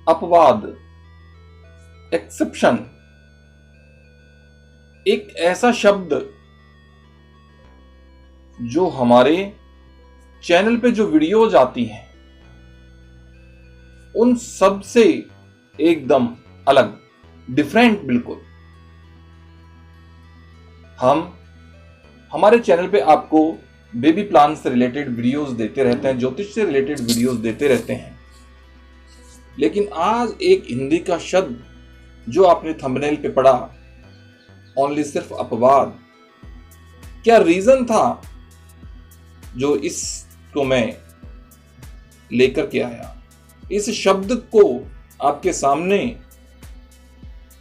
अपवाद, एक्सेप्शन एक ऐसा शब्द जो हमारे चैनल पे जो वीडियोज आती हैं उन सब से एकदम अलग, डिफरेंट बिल्कुल। हम हमारे चैनल पे आपको बेबी प्लान से रिलेटेड वीडियोस देते रहते हैं, ज्योतिष से रिलेटेड वीडियोस देते रहते हैं, लेकिन आज एक हिंदी का शब्द जो आपने थंबनेल पे पढ़ा, ओनली सिर्फ अपवाद। क्या रीजन था जो इसको मैं लेकर के आया? इस शब्द को आपके सामने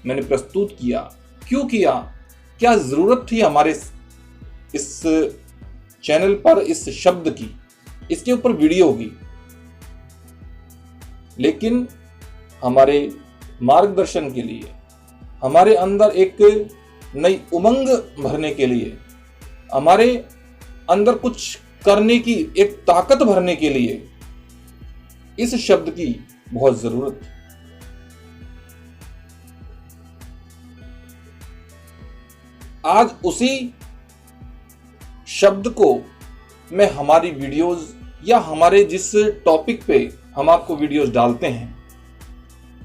मैंने प्रस्तुत किया। क्यों किया? क्या जरूरत थी हमारे इस चैनल पर इस शब्द की, इसके ऊपर वीडियो होगी? लेकिन हमारे मार्गदर्शन के लिए, हमारे अंदर एक नई उमंग भरने के लिए, हमारे अंदर कुछ करने की एक ताकत भरने के लिए इस शब्द की बहुत जरूरत थी। आज उसी शब्द को मैं हमारी वीडियोस या हमारे जिस टॉपिक पे हम आपको वीडियोस डालते हैं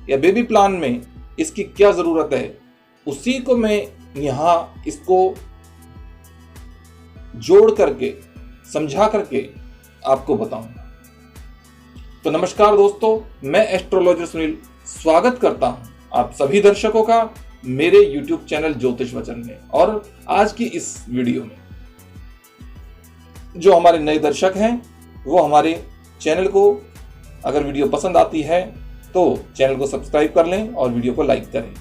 या बेबी प्लान में इसकी क्या जरूरत है, उसी को मैं यहां इसको जोड़ करके, समझा करके आपको बताऊंगा। तो नमस्कार दोस्तों, मैं एस्ट्रोलॉजर सुनील स्वागत करता हूं आप सभी दर्शकों का मेरे YouTube चैनल ज्योतिष वचन में। और आज की इस वीडियो में जो हमारे नए दर्शक हैं वो हमारे चैनल को, अगर वीडियो पसंद आती है तो चैनल को सब्सक्राइब कर लें और वीडियो को लाइक करें।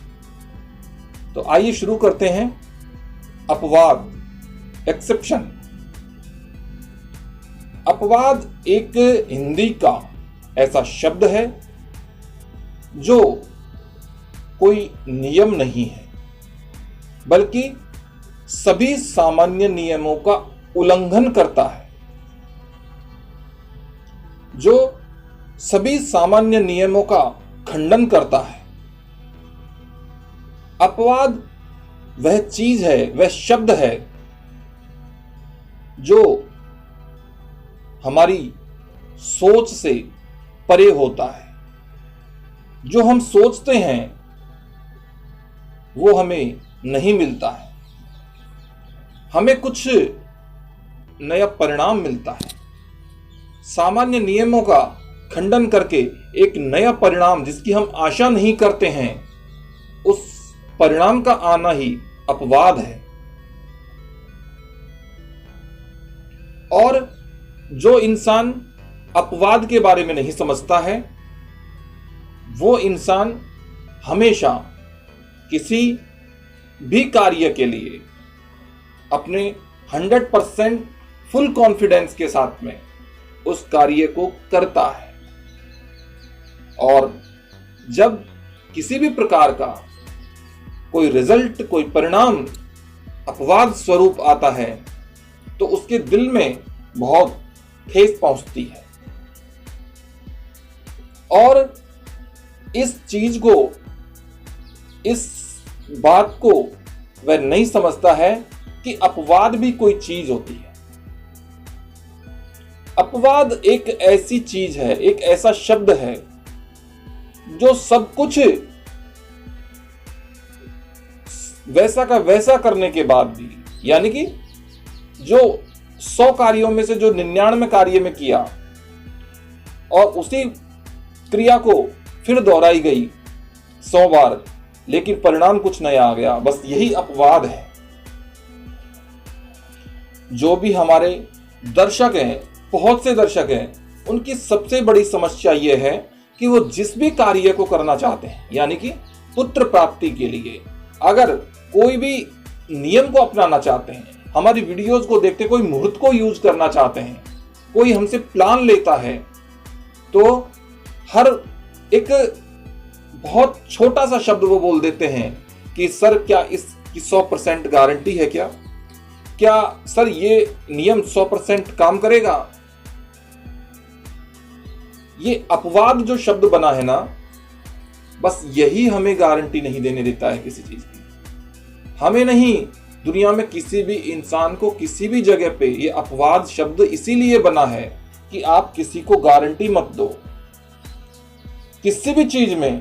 तो आइए शुरू करते हैं। अपवाद, एक्सेप्शन। अपवाद एक हिंदी का ऐसा शब्द है जो कोई नियम नहीं है, बल्कि सभी सामान्य नियमों का उल्लंघन करता है, जो सभी सामान्य नियमों का खंडन करता है। अपवाद वह चीज है, वह शब्द है जो हमारी सोच से परे होता है। जो हम सोचते हैं वो हमें नहीं मिलता है, हमें कुछ नया परिणाम मिलता है। सामान्य नियमों का खंडन करके एक नया परिणाम जिसकी हम आशा नहीं करते हैं, उस परिणाम का आना ही अपवाद है। और जो इंसान अपवाद के बारे में नहीं समझता है, वो इंसान हमेशा किसी भी कार्य के लिए अपने 100% फुल कॉन्फिडेंस के साथ में उस कार्य को करता है। और जब किसी भी प्रकार का कोई रिजल्ट, कोई परिणाम अपवाद स्वरूप आता है तो उसके दिल में बहुत ठेस पहुंचती है। और इस चीज को, इस बात को वह नहीं समझता है कि अपवाद भी कोई चीज होती है। अपवाद एक ऐसी चीज है, एक ऐसा शब्द है जो सब कुछ वैसा का वैसा करने के बाद भी, यानी कि जो 100 कार्यों में से जो 99 कार्य में किया और उसी क्रिया को फिर दोहराई गई 100 बार, लेकिन परिणाम कुछ नया आ गया, बस यही अपवाद है। जो भी हमारे दर्शक हैं, बहुत से दर्शक हैं, उनकी सबसे बड़ी समस्या यह है कि वो जिस भी कार्य को करना चाहते हैं, यानी कि पुत्र प्राप्ति के लिए अगर कोई भी नियम को अपनाना चाहते हैं, हमारी वीडियोस को देखते कोई मुहूर्त को यूज करना चाहते हैं, कोई हमसे प्लान लेता है, तो हर एक बहुत छोटा सा शब्द वो बोल देते हैं कि सर क्या इसकी 100% गारंटी है? क्या सर ये नियम 100% काम करेगा? ये अपवाद जो शब्द बना है ना, बस यही हमें गारंटी नहीं देने देता है किसी चीज की। हमें नहीं, दुनिया में किसी भी इंसान को किसी भी जगह पे ये अपवाद शब्द इसीलिए बना है कि आप किसी को गारंटी मत दो किसी भी चीज में,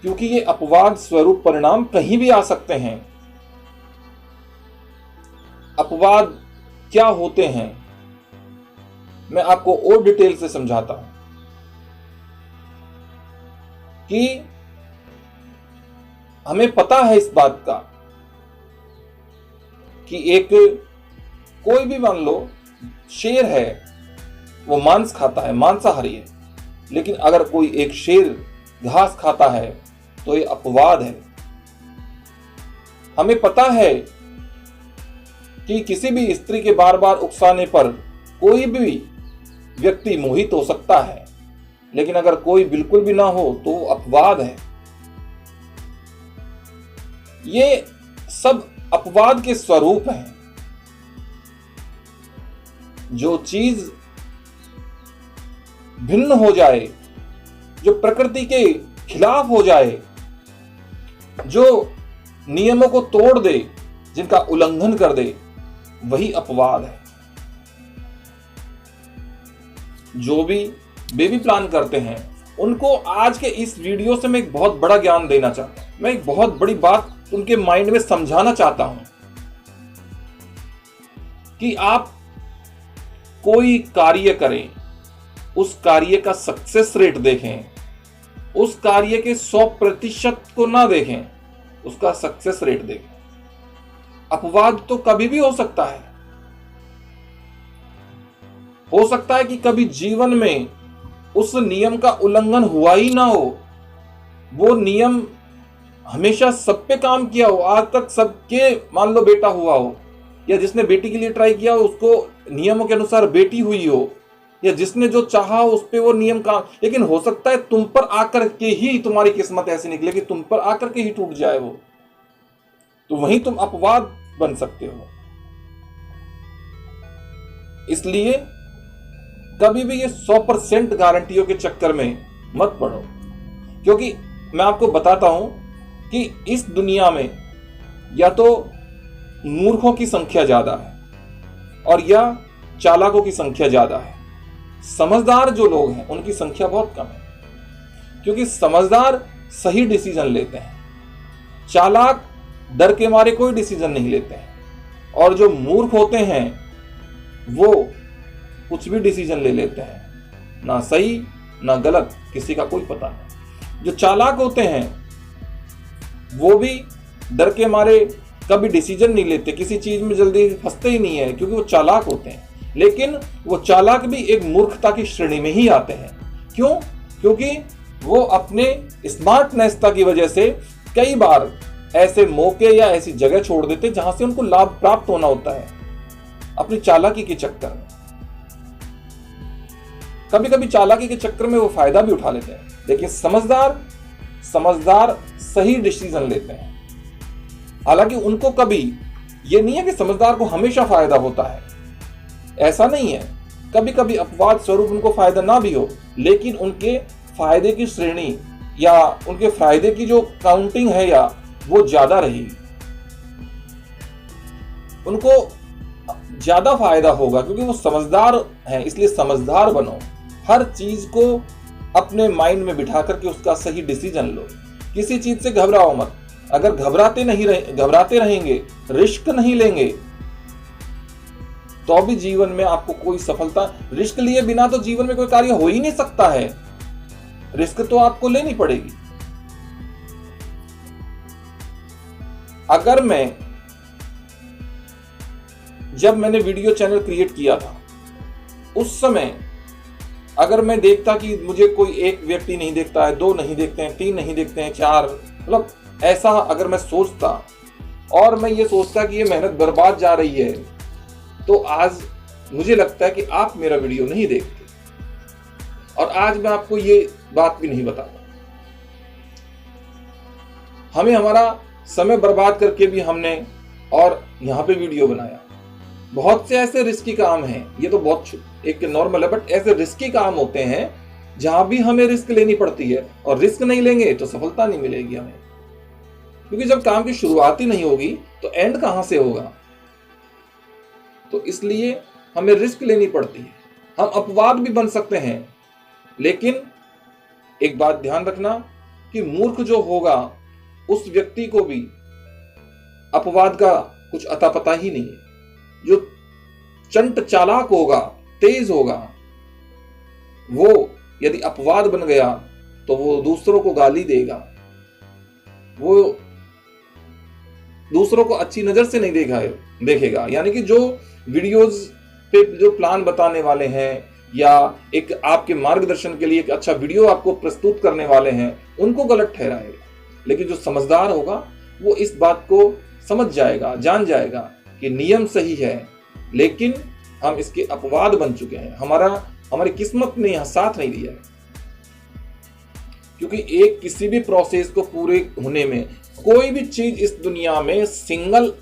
क्योंकि ये अपवाद स्वरूप परिणाम कहीं भी आ सकते हैं। अपवाद क्या होते हैं मैं आपको और डिटेल से समझाता हूं कि हमें पता है इस बात का कि एक कोई भी मान लो शेर है, वो मांस खाता है, मांसाहारी है, लेकिन अगर कोई एक शेर घास खाता है तो ये अपवाद है। हमें पता है कि किसी भी स्त्री के बार बार उकसाने पर कोई भी व्यक्ति मोहित हो सकता है, लेकिन अगर कोई बिल्कुल भी ना हो तो अपवाद है। ये सब अपवाद के स्वरूप हैं। जो चीज भिन्न हो जाए, जो प्रकृति के खिलाफ हो जाए, जो नियमों को तोड़ दे, जिनका उल्लंघन कर दे, वही अपवाद है। जो भी बेबी प्लान करते हैं उनको आज के इस वीडियो से मैं एक बहुत बड़ा ज्ञान देना चाहता हूं। मैं एक बहुत बड़ी बात उनके माइंड में समझाना चाहता हूं कि आप कोई कार्य करें, उस कार्य का सक्सेस रेट देखें, उस कार्य के 100% को ना देखें, उसका सक्सेस रेट देखें। अपवाद तो कभी भी हो सकता है। हो सकता है कि कभी जीवन में उस नियम का उल्लंघन हुआ ही ना हो, वो नियम हमेशा सब पे काम किया हो, आज तक सबके मान लो बेटा हुआ हो, या जिसने बेटी के लिए ट्राई किया हो उसको नियमों के अनुसार बेटी हुई हो, या जिसने जो चाहा उस पे वो नियम काम, लेकिन हो सकता है तुम पर आकर के ही तुम्हारी किस्मत ऐसी निकले कि तुम पर आकर के ही टूट जाए वो, तो वहीं तुम अपवाद बन सकते हो। इसलिए कभी भी ये 100% गारंटियों के चक्कर में मत पड़ो, क्योंकि मैं आपको बताता हूं कि इस दुनिया में या तो मूर्खों की संख्या ज्यादा है और या चालाकों की संख्या ज्यादा है। समझदार जो लोग हैं उनकी संख्या बहुत कम है, क्योंकि समझदार सही डिसीजन लेते हैं, चालाक डर के मारे कोई डिसीजन नहीं लेते हैं, और जो मूर्ख होते हैं वो कुछ भी डिसीजन ले लेते हैं, ना सही ना गलत, किसी का कोई पता नहीं। जो चालाक होते हैं वो भी डर के मारे कभी डिसीजन नहीं लेते, किसी चीज में जल्दी फंसते ही नहीं है, क्योंकि वो चालाक होते हैं। लेकिन वो चालाक भी एक मूर्खता की श्रेणी में ही आते हैं। क्यों? क्योंकि वो अपने स्मार्टनेसता की वजह से कई बार ऐसे मौके या ऐसी जगह छोड़ देते जहां से उनको लाभ प्राप्त होना होता है, अपनी चालाकी के चक्कर में। कभी कभी चालाकी के चक्कर में वो फायदा भी उठा लेते हैं, लेकिन समझदार सही डिसीजन लेते हैं। हालांकि उनको कभी ये नहीं है कि समझदार को हमेशा फायदा होता है, ऐसा नहीं है। कभी कभी अपवाद स्वरूप उनको फायदा ना भी हो, लेकिन उनके फायदे की श्रेणी या उनके फायदे की जो काउंटिंग है या वो ज्यादा रहेगी, उनको ज्यादा फायदा होगा, क्योंकि वो समझदार हैं। इसलिए समझदार बनो, हर चीज को अपने माइंड में बिठा करके उसका सही डिसीजन लो। किसी चीज से घबराओ मत। अगर घबराते रहेंगे, रिस्क नहीं लेंगे, तो भी जीवन में आपको कोई सफलता, रिस्क लिए बिना तो जीवन में कोई कार्य हो ही नहीं सकता है। रिस्क तो आपको लेनी पड़ेगी। अगर जब मैंने वीडियो चैनल क्रिएट किया था, उस समय अगर मैं देखता कि मुझे कोई एक व्यक्ति नहीं देखता है, 2 नहीं देखते हैं, 3 नहीं देखते हैं, 4, मतलब ऐसा अगर मैं सोचता और मैं ये सोचता कि ये मेहनत बर्बाद जा रही है, तो आज मुझे लगता है कि आप मेरा वीडियो नहीं देखते, और आज मैं आपको ये बात भी नहीं बताता। हमें हमारा समय बर्बाद करके भी हमने और यहाँ पे वीडियो बनाया। बहुत से ऐसे रिस्की काम हैं, ये तो बहुत एक नॉर्मल है, बट ऐसे रिस्की काम होते हैं जहां भी हमें रिस्क लेनी पड़ती है, और रिस्क नहीं लेंगे तो सफलता नहीं मिलेगी हमें, क्योंकि जब काम की शुरुआत ही नहीं होगी तो एंड कहां से होगा। तो इसलिए हमें रिस्क लेनी पड़ती है। हम अपवाद भी बन सकते हैं, लेकिन एक बात ध्यान रखना कि मूर्ख जो होगा उस व्यक्ति को भी अपवाद का कुछ अता पता ही नहीं है। जो चंट चालाक होगा, तेज होगा, वो यदि अपवाद बन गया तो वो दूसरों को गाली देगा, वो दूसरों को अच्छी नजर से नहीं देखेगा। यानी कि जो वीडियोस पे जो प्लान बताने वाले हैं या एक आपके मार्गदर्शन के लिए एक अच्छा वीडियो आपको प्रस्तुत करने वाले हैं, उनको गलत ठहराएगा। लेकिन जो समझदार होगा वो इस बात को समझ जाएगा, जान जाएगा कि नियम सही है, लेकिन हम इसके अपवाद बन चुके हैं। हमारी किस्मत ने यहां साथ नहीं दिया है, क्योंकि एक किसी भी प्रोसेस को पूरे होने में कोई भी चीज इस दुनिया में सिंगल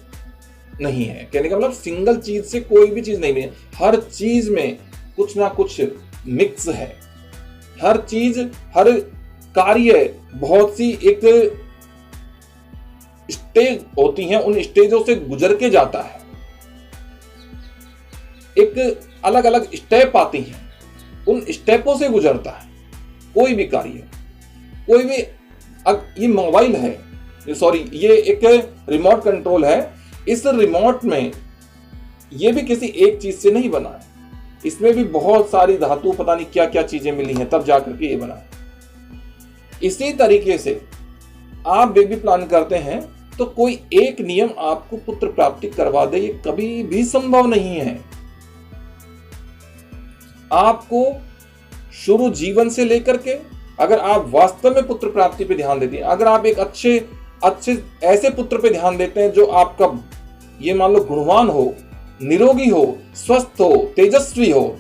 नहीं है। कहने का मतलब सिंगल चीज से कोई भी चीज नहीं है। हर चीज में कुछ ना कुछ मिक्स है। हर चीज, हर कार्य बहुत सी एक स्टेज होती हैं, उन स्टेजों से गुजर के जाता है। एक अलग अलग स्टेप आती हैं, उन स्टेपों से गुजरता है कोई भी कार्य। कोई भी, ये मोबाइल है, ये एक रिमोट कंट्रोल है। इस रिमोट में ये भी किसी एक चीज से नहीं बना है, इसमें भी बहुत सारी धातु, पता नहीं क्या क्या चीजें मिली हैं तब जाकर के ये बना है। इसी तरीके से आप बेबी प्लान करते हैं तो कोई एक नियम आपको पुत्र प्राप्ति करवा दे, ये कभी भी संभव नहीं है। आपको शुरू जीवन से लेकर के, अगर आप वास्तव में पुत्र प्राप्ति पे ध्यान देते हैं, अगर आप एक अच्छे ऐसे पुत्र पे ध्यान देते हैं जो आपका, ये मान लो, गुणवान हो, निरोगी हो, स्वस्थ हो, तेजस्वी हो,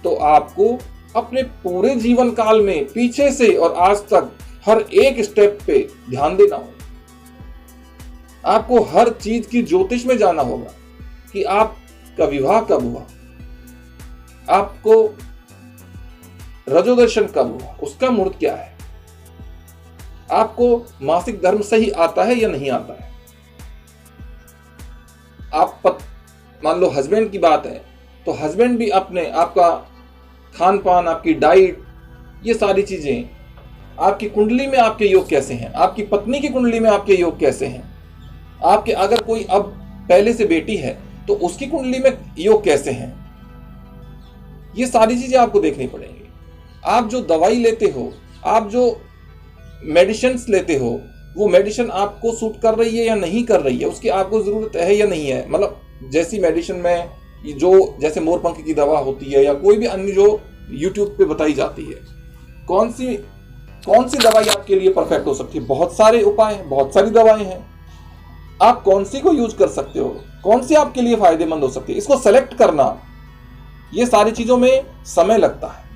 तो आपको अपने पूरे जीवन काल में पीछे से और आज तक हर एक स्टेप पे ध्यान देना होगा। आपको हर चीज की ज्योतिष में जाना होगा कि आपका विवाह कब हुआ, आपको रजोदर्शन कब हुआ, उसका मुहूर्त क्या है, आपको मासिक धर्म सही आता है या नहीं आता है। आप मान लो हस्बैंड की बात है तो हस्बैंड भी अपने, आपका खान पान, आपकी डाइट, ये सारी चीजें, आपकी कुंडली में आपके योग कैसे हैं, आपकी पत्नी की कुंडली में आपके योग कैसे हैं, आपके अगर कोई अब पहले से बेटी है तो उसकी कुंडली में योग कैसे हैं, ये सारी चीजें आपको देखनी पड़ेंगी। आप जो दवाई लेते हो, आप जो मेडिसिन लेते हो, वो मेडिसिन आपको सूट कर रही है या नहीं कर रही है, उसकी आपको जरूरत है या नहीं है। मतलब जैसी मेडिसिन में जो, जैसे मोरपंख की दवा होती है या कोई भी अन्य जो यूट्यूब पे बताई जाती है, कौन सी दवाई आपके लिए परफेक्ट हो सकती है। बहुत सारे उपाय हैं, बहुत सारी दवाएं हैं, आप कौन सी को यूज कर सकते हो, कौन सी आपके लिए फायदेमंद हो सकती है, इसको सेलेक्ट करना, ये सारी चीजों में समय लगता है।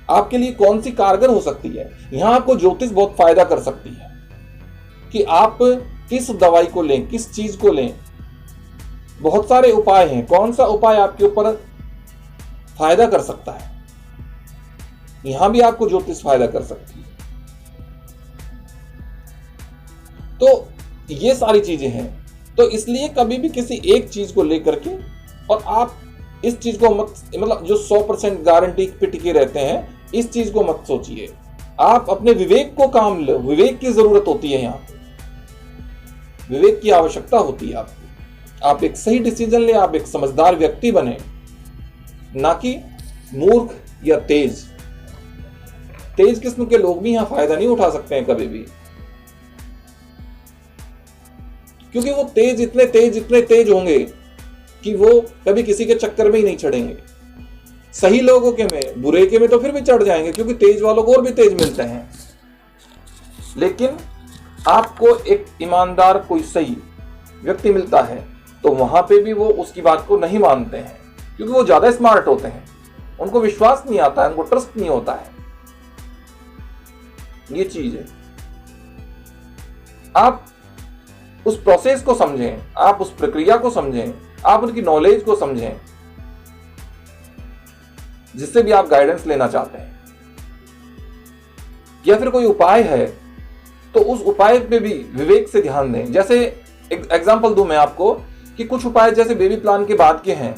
आपके लिए कौन सी कारगर हो सकती है, यहां आपको ज्योतिष बहुत फायदा कर सकती है कि आप किस दवाई को लें, किस चीज को लें। बहुत सारे उपाय हैं, कौन सा उपाय आपके ऊपर फायदा कर सकता है, यहां भी आपको ज्योतिष फायदा कर सकती है। तो ये सारी चीजें हैं। तो इसलिए कभी भी किसी एक चीज को लेकर के, और आप इस चीज को मत, मतलब जो 100% गारंटी पे टिके रहते हैं, इस चीज को मत सोचिए। आप अपने विवेक को काम लो, विवेक की जरूरत होती है, यहां पे विवेक की आवश्यकता होती है आपको। आप एक सही डिसीजन ले, आप एक समझदार व्यक्ति बने, ना कि मूर्ख या तेज किस्म के लोग भी यहां फायदा नहीं उठा सकते हैं कभी भी, क्योंकि वो इतने तेज होंगे कि वो कभी किसी के चक्कर में ही नहीं चढ़ेंगे। सही लोगों के में, बुरे के में तो फिर भी चढ़ जाएंगे, क्योंकि तेज वालों को और भी तेज मिलते हैं। लेकिन आपको एक ईमानदार कोई सही व्यक्ति मिलता है तो वहां पे भी वो उसकी बात को नहीं मानते हैं, क्योंकि वो ज्यादा स्मार्ट होते हैं, उनको विश्वास नहीं आता है, उनको ट्रस्ट नहीं होता है। ये चीज है। आप उस प्रोसेस को समझें, आप उस प्रक्रिया को समझें, आप उनकी नॉलेज को समझें, जिससे भी आप गाइडेंस लेना चाहते हैं, या फिर कोई उपाय है तो उस उपाय पे भी विवेक से ध्यान दें। जैसे एग्जांपल दूं मैं आपको कि कुछ उपाय जैसे बेबी प्लान के बाद के हैं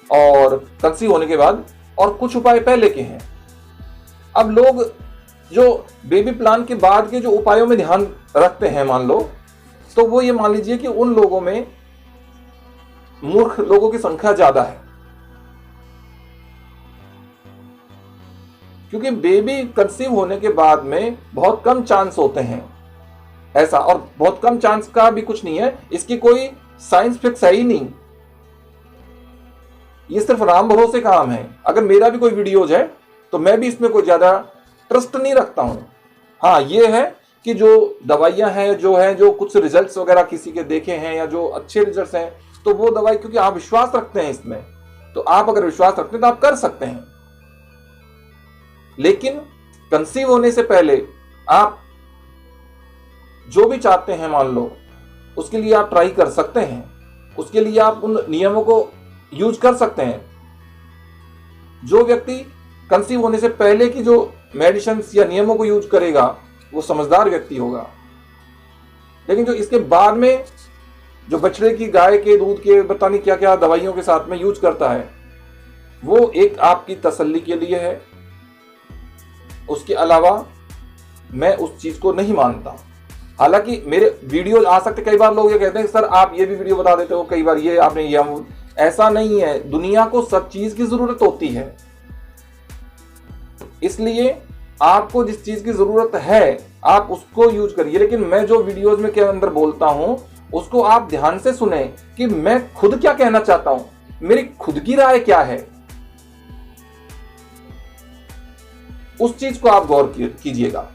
और कंसीव होने के बाद, और कुछ उपाय पहले के हैं। अब लोग जो बेबी प्लान के बाद के जो उपायों में ध्यान रखते हैं मान लो, तो वो ये मान लीजिए कि उन लोगों में मूर्ख लोगों की संख्या ज्यादा है, क्योंकि बेबी कंसीव होने के बाद में बहुत कम चांस होते हैं ऐसा, और बहुत कम चांस का भी कुछ नहीं है, इसकी कोई साइंस फिक्स है ही नहीं, ये सिर्फ राम भरोसे काम है। अगर मेरा भी कोई वीडियोज है तो मैं भी इसमें कोई ज्यादा ट्रस्ट नहीं रखता हूं। हाँ, ये है कि जो दवाइयां हैं जो कुछ रिजल्ट्स वगैरह किसी के देखे हैं या जो अच्छे रिजल्ट्स हैं, तो वो दवाई क्योंकि आप विश्वास रखते हैं इसमें, तो आप अगर विश्वास रखते हैं तो आप कर सकते हैं। लेकिन कंसीव होने से पहले आप जो भी चाहते हैं मान लो, उसके लिए आप ट्राई कर सकते हैं, उसके लिए आप उन नियमों को यूज कर सकते हैं। जो व्यक्ति कंसीव होने से पहले की जो मेडिसिन या नियमों को यूज करेगा वो समझदार व्यक्ति होगा। लेकिन जो इसके बाद में जो बछड़े की गाय के दूध के पता नहीं क्या क्या दवाइयों के साथ में यूज करता है, वो एक आपकी तसल्ली के लिए है, उसके अलावा मैं उस चीज को नहीं मानता। हालांकि मेरे वीडियो आ सकते, कई बार लोग ये कहते हैं सर आप ये भी वीडियो बता देते हो, कई बार ये आपने ये, ऐसा नहीं है। दुनिया को सब चीज की जरूरत होती है, इसलिए आपको जिस चीज की जरूरत है आप उसको यूज करिए। लेकिन मैं जो वीडियोस में के अंदर बोलता हूं उसको आप ध्यान से सुने कि मैं खुद क्या कहना चाहता हूं, मेरी खुद की राय क्या है, उस चीज को आप गौर कीजिएगा।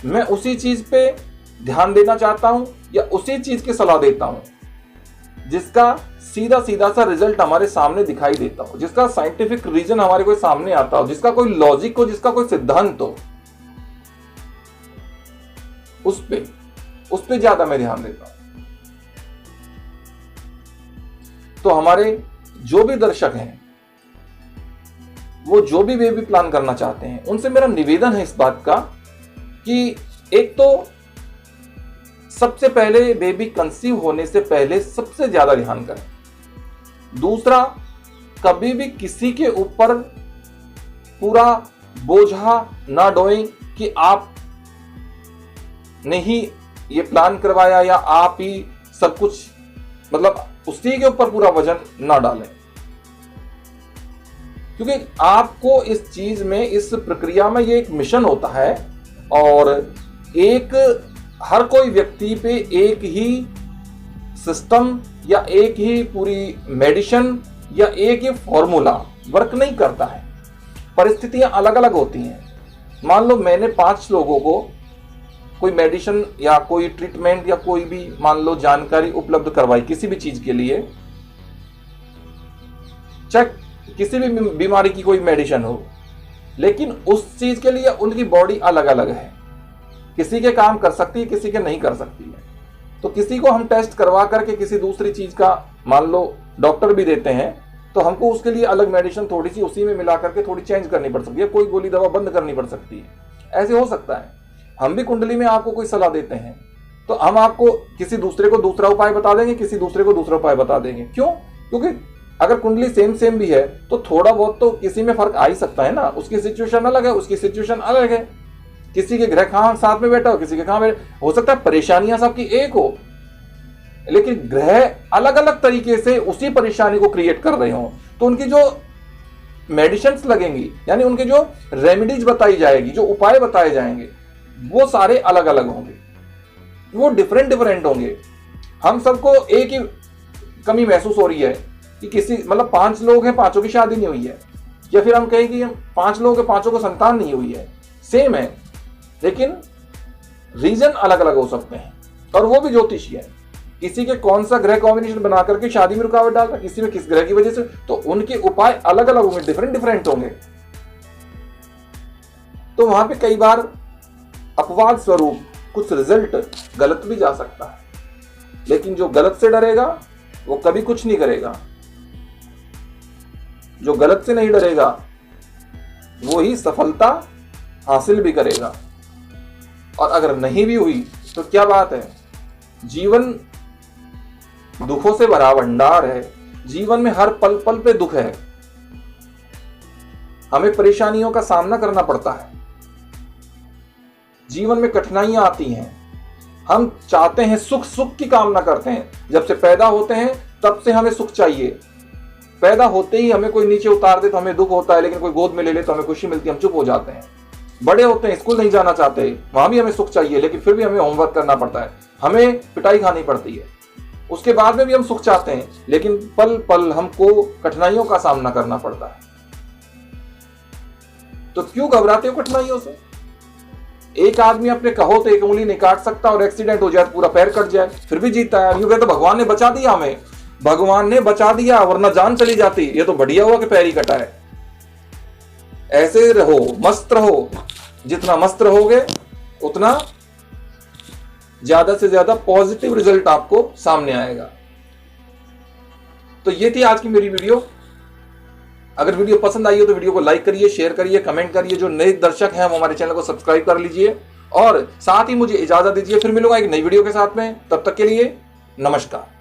मैं उसी चीज पे ध्यान देना चाहता हूं या उसी चीज की सलाह देता हूं जिसका सीधा सीधा सा रिजल्ट हमारे सामने दिखाई देता हो, जिसका साइंटिफिक रीजन हमारे को सामने आता हो, जिसका कोई लॉजिक हो, जिसका कोई सिद्धांत हो, उस पे ज्यादा मैं ध्यान देता हूं। तो हमारे जो भी दर्शक हैं, वो जो भी बेबी प्लान करना चाहते हैं, उनसे मेरा निवेदन है इस बात का कि एक तो सबसे पहले बेबी कंसीव होने से पहले सबसे ज्यादा ध्यान करें। दूसरा, कभी भी किसी के ऊपर पूरा बोझा ना ढोएं कि आप ने ही ये प्लान करवाया या आप ही सब कुछ, मतलब उसी के ऊपर पूरा वजन ना डालें, क्योंकि आपको इस चीज में, इस प्रक्रिया में ये एक मिशन होता है और एक हर कोई व्यक्ति पे एक ही सिस्टम या एक ही पूरी मेडिसिन या एक ही फॉर्मूला वर्क नहीं करता है। परिस्थितियां अलग अलग होती हैं। मान लो मैंने 5 लोगों को कोई मेडिसिन या कोई ट्रीटमेंट या कोई भी मान लो जानकारी उपलब्ध करवाई किसी भी चीज के लिए, चाहे किसी भी बीमारी की कोई मेडिसिन हो, लेकिन उस चीज के लिए उनकी बॉडी अलग अलग है, किसी के काम कर सकती है, किसी के नहीं कर सकती है। तो किसी को हम टेस्ट करवा करके किसी दूसरी चीज का मान लो डॉक्टर भी देते हैं, तो हमको उसके लिए अलग मेडिसिन थोड़ी सी उसी में मिला करके थोड़ी चेंज करनी पड़ सकती है, कोई गोली दवा बंद करनी पड़ सकती है, ऐसे हो सकता है। हम भी कुंडली में आपको कोई सलाह देते हैं तो हम आपको किसी दूसरे को दूसरा उपाय बता देंगे, किसी दूसरे को दूसरा उपाय बता देंगे। क्यों? क्योंकि अगर कुंडली सेम भी है तो थोड़ा बहुत तो किसी में फर्क आ ही सकता है ना। उसकी सिचुएशन अलग है, उसकी सिचुएशन अलग है, किसी के ग्रह कहां साथ में बैठा हो, किसी के कहां हो सकता है परेशानियां सबकी एक हो, लेकिन ग्रह अलग अलग तरीके से उसी परेशानी को क्रिएट कर रहे हो, तो उनकी जो मेडिसिन्स लगेंगी, यानी उनके जो रेमेडीज बताई जाएगी, जो उपाय बताए जाएंगे, वो सारे अलग अलग होंगे, वो डिफरेंट होंगे। हम सबको एक ही कमी महसूस हो रही है कि किसी मतलब 5 लोग हैं, 5 की शादी नहीं हुई है, या फिर हम कहें कि 5 लोग हैं, 5 को संतान नहीं हुई है, सेम है, लेकिन रीजन अलग अलग हो सकते हैं, और वो भी ज्योतिषी है। किसी के कौन सा ग्रह कॉम्बिनेशन बना करके शादी में रुकावट डाल रहा है, किसी में किस ग्रह की वजह से, तो उनके उपाय अलग अलग होंगे, डिफरेंट होंगे। तो वहां पे कई बार अपवाद स्वरूप कुछ रिजल्ट गलत भी जा सकता है, लेकिन जो गलत से डरेगा वो कभी कुछ नहीं करेगा। जो गलत से नहीं डरेगा वो ही सफलता हासिल भी करेगा। और अगर नहीं भी हुई तो क्या बात है, जीवन दुखों से भरा भंडार है। जीवन में हर पल पल पे दुख है, हमें परेशानियों का सामना करना पड़ता है, जीवन में कठिनाइयां आती हैं। हम चाहते हैं सुख, सुख की कामना करते हैं। जब से पैदा होते हैं तब से हमें सुख चाहिए। पैदा होते ही हमें कोई नीचे उतार दे तो हमें दुख होता है, लेकिन कोई गोद में ले ले तो हमें खुशी मिलती है, हम चुप हो जाते हैं। बड़े होते हैं, स्कूल नहीं जाना चाहते, वहां भी हमें सुख चाहिए, लेकिन फिर भी हमें होमवर्क करना पड़ता है, हमें पिटाई खानी पड़ती है। उसके बाद में भी हम सुख चाहते हैं, लेकिन पल पल हमको कठिनाइयों का सामना करना पड़ता है। तो क्यों घबराते हो कठिनाइयों से? एक आदमी अपने कहो तो एक उंगली नहीं काट सकता और एक्सीडेंट हो जाए तो पूरा पैर कट जाए, फिर भी जीता है। यूं कहते भगवान ने बचा दिया, हमें भगवान ने बचा दिया, वरना जान चली जाती। ये तो बढ़िया हुआ कि पैर ही कटा है। ऐसे रहो, मस्त रहो। जितना मस्त रहोगे उतना ज्यादा से ज्यादा पॉजिटिव रिजल्ट आपको सामने आएगा। तो ये थी आज की मेरी वीडियो। अगर वीडियो पसंद आई हो तो वीडियो को लाइक करिए, शेयर करिए, कमेंट करिए। जो नए दर्शक हैं वो हमारे चैनल को सब्सक्राइब कर लीजिए और साथ ही मुझे इजाजत दीजिए। फिर मिलूंगा एक नई वीडियो के साथ में। तब तक के लिए नमस्कार।